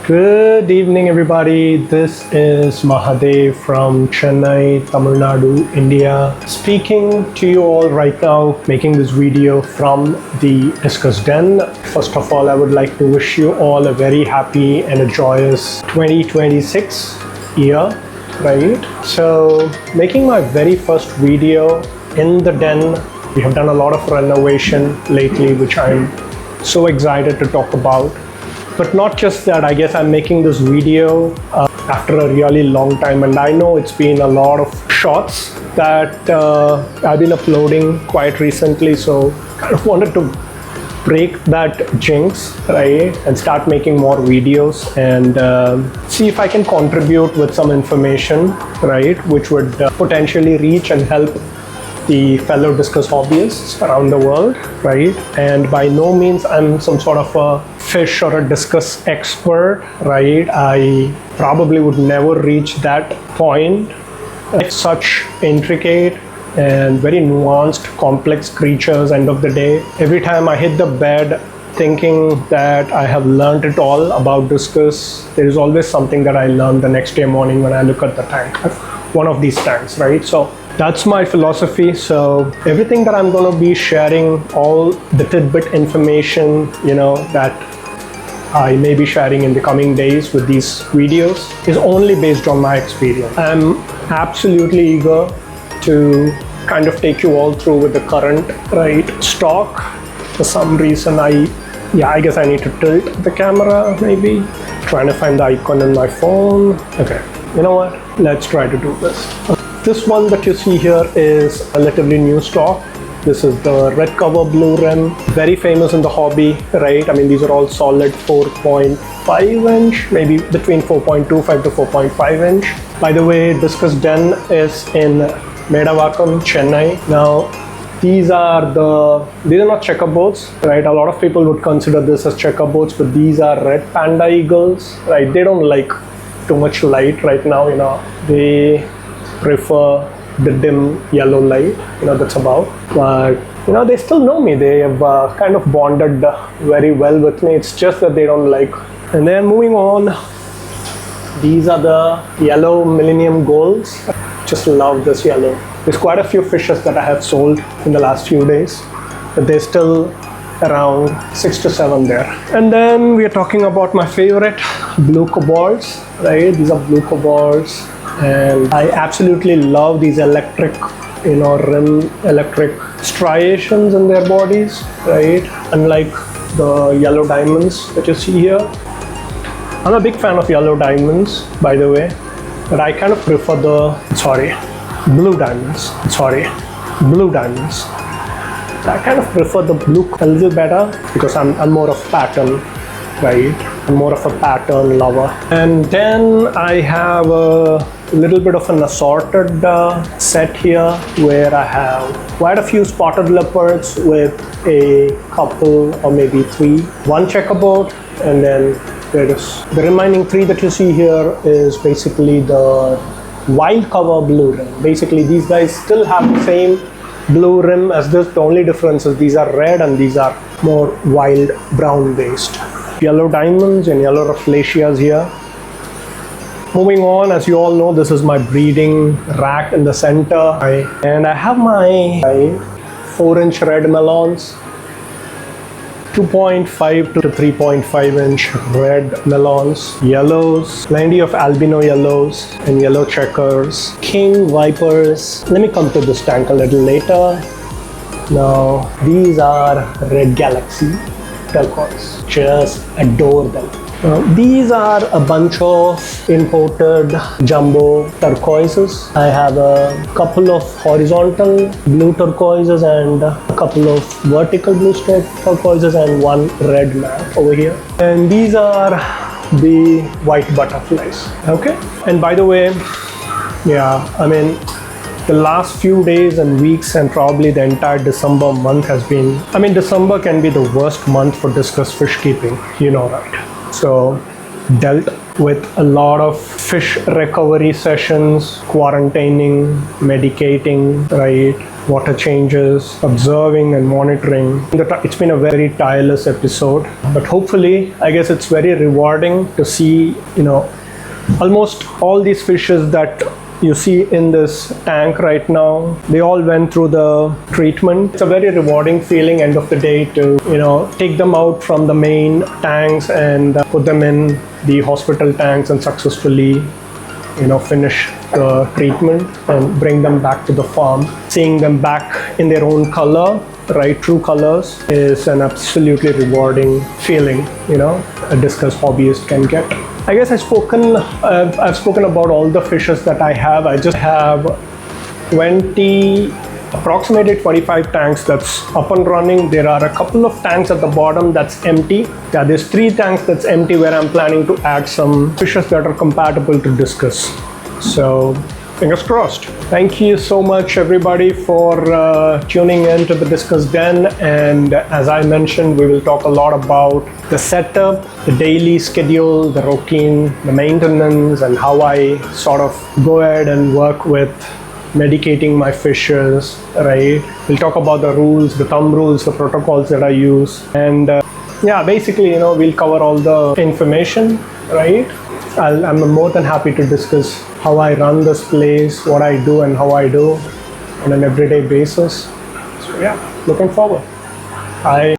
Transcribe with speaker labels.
Speaker 1: Good evening, everybody. This is Mahadev from Chennai, Tamil Nadu, India, speaking to you all right now, making this video from the Discus Den. First of all, I would like to wish you all a very happy and a joyous 2026 year, right? So, making my very first video in the den. We have done a lot of renovation lately, which I'm so excited to talk about. But not just that, I guess I'm making this video after a really long time, and I know it's been a lot of shots that I've been uploading quite recently, so kind of wanted to break that jinx, right, and start making more videos and see if I can contribute with some information, right, which would potentially reach and help the fellow discus hobbyists around the world, right? And by no means I'm some sort of a fish or a discus expert, right? I probably would never reach that point. It's such intricate and very nuanced, complex creatures, end of the day. Every time I hit the bed thinking that I have learned it all about discus, there is always something that I learned the next day morning when I look at the tank, one of these tanks, right? So that's my philosophy. So everything that I'm going to be sharing, all the tidbit information, that I may be sharing in the coming days with these videos is only based on my experience. I'm absolutely eager to kind of take you all through with the current, right, stock. For some reason, I guess I need to tilt the camera, maybe. Trying to find the icon in my phone. Okay, you know what? Let's try to do this. This one that you see here is a relatively new stock. This is the red cover blue rim, very famous in the hobby, right? I mean, these are all solid 4.5 inch, maybe between 4.25 to 4.5 inch. By the way, Discus Den is in Medavakkam, Chennai. Now, these are not checkerboards, right? A lot of people would consider this as checkerboards, but these are red panda eagles, right? They don't like too much light right now, They prefer the dim yellow light, that's about. But they still know me. They have kind of bonded very well with me. It's just that they don't like. And then moving on, these are the yellow millennium golds. Just love this yellow. There's quite a few fishes that I have sold in the last few days, but they're still around 6 to 7 there. And then we are talking about my favorite blue cobalts, right? These are blue cobalts. And I absolutely love these electric, rim electric striations in their bodies, right? Unlike the yellow diamonds that you see here. I'm a big fan of yellow diamonds, by the way, but I kind of prefer blue diamonds. I kind of prefer the blue a little better because I'm more of pattern, right? I'm more of a pattern lover. And then I have a little bit of an assorted set here where I have quite a few spotted leopards with a couple or maybe 3, 1 checkerboard, and then there is the remaining 3 that you see here is basically the wild cover blue rim. Basically these guys still have the same blue rim as this. The only difference is these are red and these are more wild brown based. Yellow diamonds and yellow rafflesias here. Moving on, as you all know, this is my breeding rack in the center. And I have my 4-inch red melons, 2.5 to 3.5 inch red melons, yellows, plenty of albino yellows and yellow checkers, king vipers. Let me come to this tank a little later. Now, these are red galaxy turquoise. Just adore them. These are a bunch of imported jumbo turquoises. I have a couple of horizontal blue turquoises and a couple of vertical blue turquoises and 1 red mat over here. And these are the white butterflies. Okay. And by the way, the last few days and weeks and probably the entire December month has been, December can be the worst month for discus fish keeping, right? So dealt with a lot of fish recovery sessions, quarantining, medicating, right? water changes, observing and monitoring. It's been a very tireless episode, but hopefully, I guess it's very rewarding to see, almost all these fishes that you see in this tank right now, they all went through the treatment. It's a very rewarding feeling end of the day to, take them out from the main tanks and put them in the hospital tanks and successfully, finish the treatment and bring them back to the farm. Seeing them back in their own color, right, true colors, is an absolutely rewarding feeling, a discus hobbyist can get. I guess I've spoken about all the fishes that I have. I just have approximately 25 tanks that's up and running. There are a couple of tanks at the bottom that's empty. Yeah, there's 3 tanks that's empty where I'm planning to add some fishes that are compatible to discus. So fingers crossed. Thank you so much everybody for tuning in to the Discus Den, and as I mentioned, we will talk a lot about the setup, the daily schedule, the routine, the maintenance, and how I sort of go ahead and work with medicating my fishes, right? We'll talk about the rules, the thumb rules, the protocols that I use, and basically, we'll cover all the information, right? I'm more than happy to discuss how I run this place, what I do and how I do on an everyday basis. So looking forward. Bye.